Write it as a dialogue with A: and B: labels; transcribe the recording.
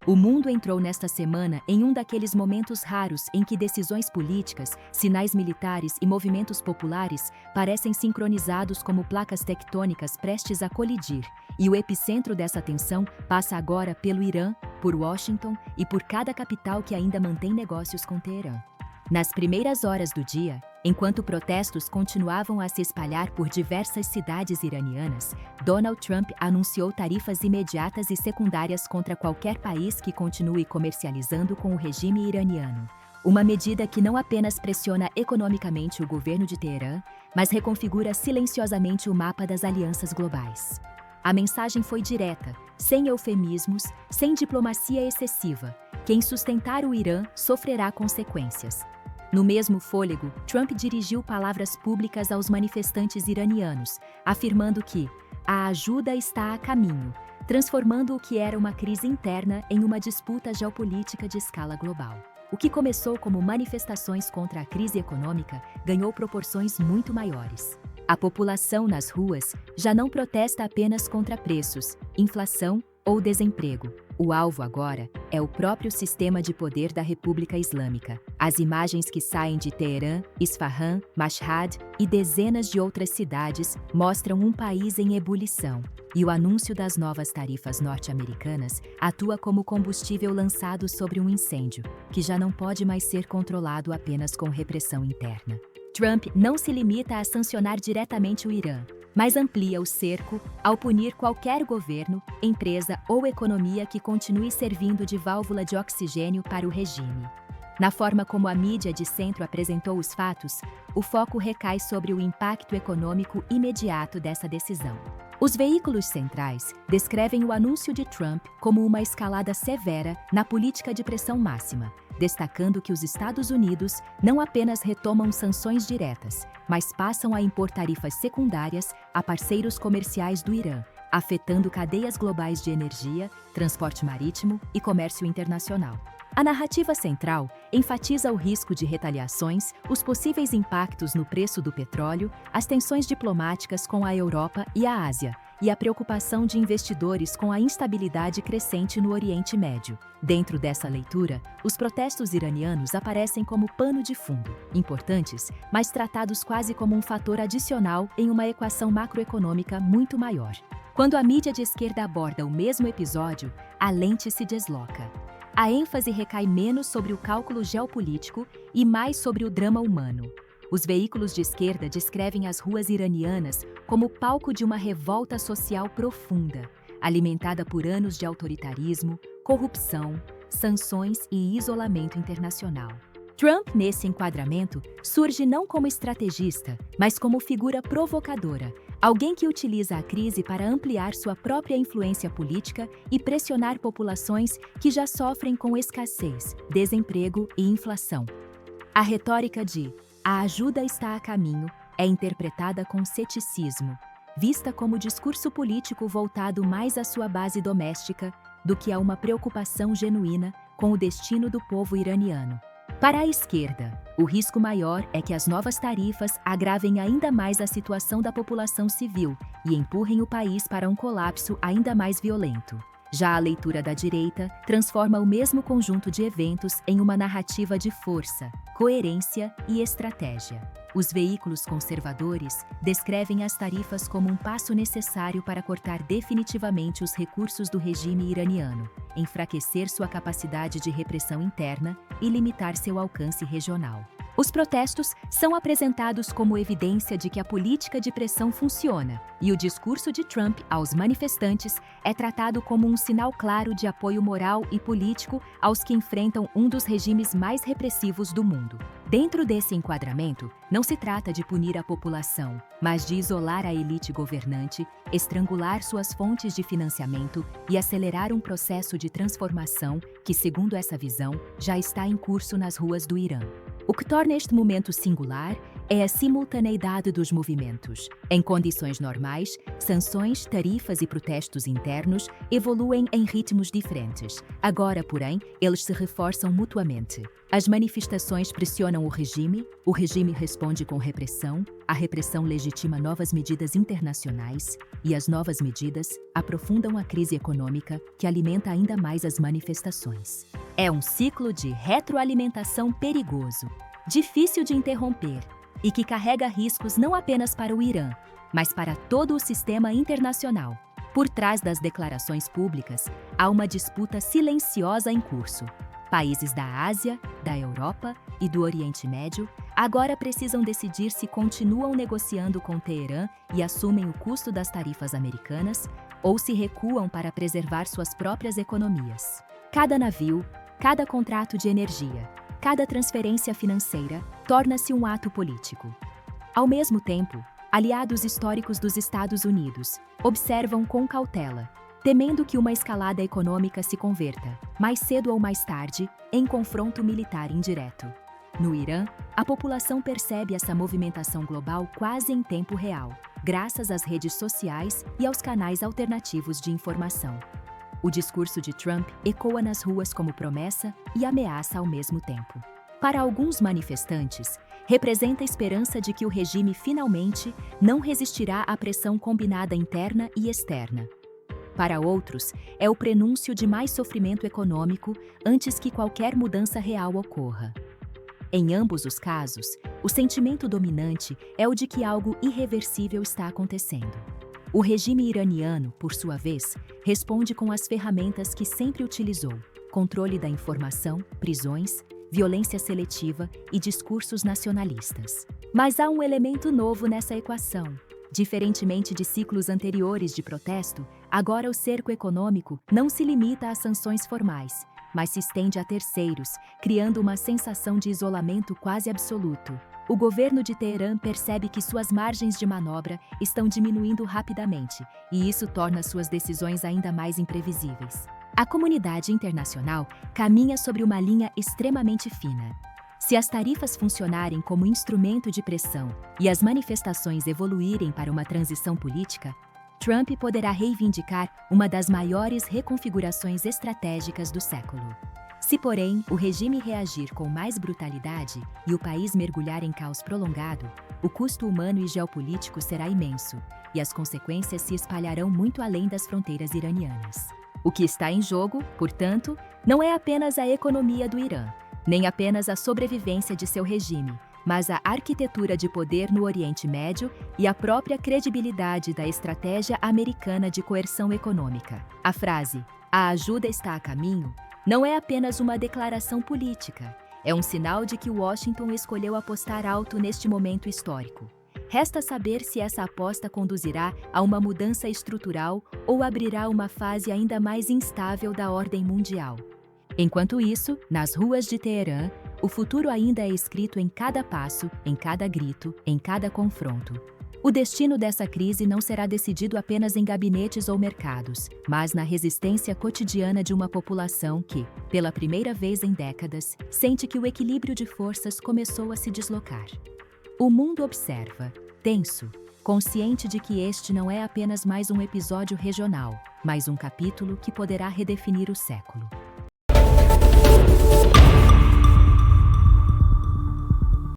A: O mundo entrou nesta semana em um daqueles momentos raros em que decisões políticas, sinais militares e movimentos populares parecem sincronizados como placas tectônicas prestes a colidir, e o epicentro dessa tensão passa agora pelo Irã, por Washington e por cada capital que ainda mantém negócios com Teherã. Nas primeiras horas do dia, enquanto protestos continuavam a se espalhar por diversas cidades iranianas, Donald Trump anunciou tarifas imediatas e secundárias contra qualquer país que continue comercializando com o regime iraniano. Uma medida que não apenas pressiona economicamente o governo de Teherã, mas reconfigura silenciosamente o mapa das alianças globais. A mensagem foi direta, sem eufemismos, sem diplomacia excessiva. Quem sustentar o Irã sofrerá consequências. No mesmo fôlego, Trump dirigiu palavras públicas aos manifestantes iranianos, afirmando que a ajuda está a caminho, transformando o que era uma crise interna em uma disputa geopolítica de escala global. O que começou como manifestações contra a crise econômica ganhou proporções muito maiores. A população nas ruas já não protesta apenas contra preços, inflação ou desemprego. O alvo agora é o próprio sistema de poder da República Islâmica. As imagens que saem de Teherã, Isfahan, Mashhad e dezenas de outras cidades mostram um país em ebulição. E o anúncio das novas tarifas norte-americanas atua como combustível lançado sobre um incêndio, que já não pode mais ser controlado apenas com repressão interna. Trump não se limita a sancionar diretamente o Irã, mas amplia o cerco ao punir qualquer governo, empresa ou economia que continue servindo de válvula de oxigênio para o regime. Na forma como a mídia de centro apresentou os fatos, o foco recai sobre o impacto econômico imediato dessa decisão. Os veículos centrais descrevem o anúncio de Trump como uma escalada severa na política de pressão máxima, destacando que os Estados Unidos não apenas retomam sanções diretas, mas passam a impor tarifas secundárias a parceiros comerciais do Irã, afetando cadeias globais de energia, transporte marítimo e comércio internacional. A narrativa central enfatiza o risco de retaliações, os possíveis impactos no preço do petróleo, as tensões diplomáticas com a Europa e a Ásia, e a preocupação de investidores com a instabilidade crescente no Oriente Médio. Dentro dessa leitura, os protestos iranianos aparecem como pano de fundo, importantes, mas tratados quase como um fator adicional em uma equação macroeconômica muito maior. Quando a mídia de esquerda aborda o mesmo episódio, a lente se desloca. A ênfase recai menos sobre o cálculo geopolítico e mais sobre o drama humano. Os veículos de esquerda descrevem as ruas iranianas como palco de uma revolta social profunda, alimentada por anos de autoritarismo, corrupção, sanções e isolamento internacional. Trump, nesse enquadramento, surge não como estrategista, mas como figura provocadora, alguém que utiliza a crise para ampliar sua própria influência política e pressionar populações que já sofrem com escassez, desemprego e inflação. A retórica de "a ajuda está a caminho" é interpretada com ceticismo, vista como discurso político voltado mais à sua base doméstica do que a uma preocupação genuína com o destino do povo iraniano. Para a esquerda, o risco maior é que as novas tarifas agravem ainda mais a situação da população civil e empurrem o país para um colapso ainda mais violento. Já a leitura da direita transforma o mesmo conjunto de eventos em uma narrativa de força, coerência e estratégia. Os veículos conservadores descrevem as tarifas como um passo necessário para cortar definitivamente os recursos do regime iraniano, enfraquecer sua capacidade de repressão interna e limitar seu alcance regional. Os protestos são apresentados como evidência de que a política de pressão funciona, e o discurso de Trump aos manifestantes é tratado como um sinal claro de apoio moral e político aos que enfrentam um dos regimes mais repressivos do mundo. Dentro desse enquadramento, não se trata de punir a população, mas de isolar a elite governante, estrangular suas fontes de financiamento e acelerar um processo de transformação que, segundo essa visão, já está em curso nas ruas do Irã. O que torna este momento singular é a simultaneidade dos movimentos. Em condições normais, sanções, tarifas e protestos internos evoluem em ritmos diferentes. Agora, porém, eles se reforçam mutuamente. As manifestações pressionam o regime responde com repressão, a repressão legitima novas medidas internacionais e as novas medidas aprofundam a crise econômica que alimenta ainda mais as manifestações. É um ciclo de retroalimentação perigoso, difícil de interromper e que carrega riscos não apenas para o Irã, mas para todo o sistema internacional. Por trás das declarações públicas, há uma disputa silenciosa em curso. Países da Ásia, da Europa e do Oriente Médio agora precisam decidir se continuam negociando com Teherã e assumem o custo das tarifas americanas ou se recuam para preservar suas próprias economias. Cada navio, cada contrato de energia, cada transferência financeira torna-se um ato político. Ao mesmo tempo, aliados históricos dos Estados Unidos observam com cautela, temendo que uma escalada econômica se converta, mais cedo ou mais tarde, em confronto militar indireto. No Irã, a população percebe essa movimentação global quase em tempo real, graças às redes sociais e aos canais alternativos de informação. O discurso de Trump ecoa nas ruas como promessa e ameaça ao mesmo tempo. Para alguns manifestantes, representa a esperança de que o regime finalmente não resistirá à pressão combinada interna e externa. Para outros, é o prenúncio de mais sofrimento econômico antes que qualquer mudança real ocorra. Em ambos os casos, o sentimento dominante é o de que algo irreversível está acontecendo. O regime iraniano, por sua vez, responde com as ferramentas que sempre utilizou: controle da informação, prisões, violência seletiva e discursos nacionalistas. Mas há um elemento novo nessa equação. Diferentemente de ciclos anteriores de protesto, agora o cerco econômico não se limita às sanções formais, mas se estende a terceiros, criando uma sensação de isolamento quase absoluto. O governo de Teherã percebe que suas margens de manobra estão diminuindo rapidamente, e isso torna suas decisões ainda mais imprevisíveis. A comunidade internacional caminha sobre uma linha extremamente fina. Se as tarifas funcionarem como instrumento de pressão e as manifestações evoluírem para uma transição política, Trump poderá reivindicar uma das maiores reconfigurações estratégicas do século. Se, porém, o regime reagir com mais brutalidade e o país mergulhar em caos prolongado, o custo humano e geopolítico será imenso, e as consequências se espalharão muito além das fronteiras iranianas. O que está em jogo, portanto, não é apenas a economia do Irã, nem apenas a sobrevivência de seu regime, mas a arquitetura de poder no Oriente Médio e a própria credibilidade da estratégia americana de coerção econômica. A frase "a ajuda está a caminho" não é apenas uma declaração política, é um sinal de que Washington escolheu apostar alto neste momento histórico. Resta saber se essa aposta conduzirá a uma mudança estrutural ou abrirá uma fase ainda mais instável da ordem mundial. Enquanto isso, nas ruas de Teherã, o futuro ainda é escrito em cada passo, em cada grito, em cada confronto. O destino dessa crise não será decidido apenas em gabinetes ou mercados, mas na resistência cotidiana de uma população que, pela primeira vez em décadas, sente que o equilíbrio de forças começou a se deslocar. O mundo observa, tenso, consciente de que este não é apenas mais um episódio regional, mas um capítulo que poderá redefinir o século.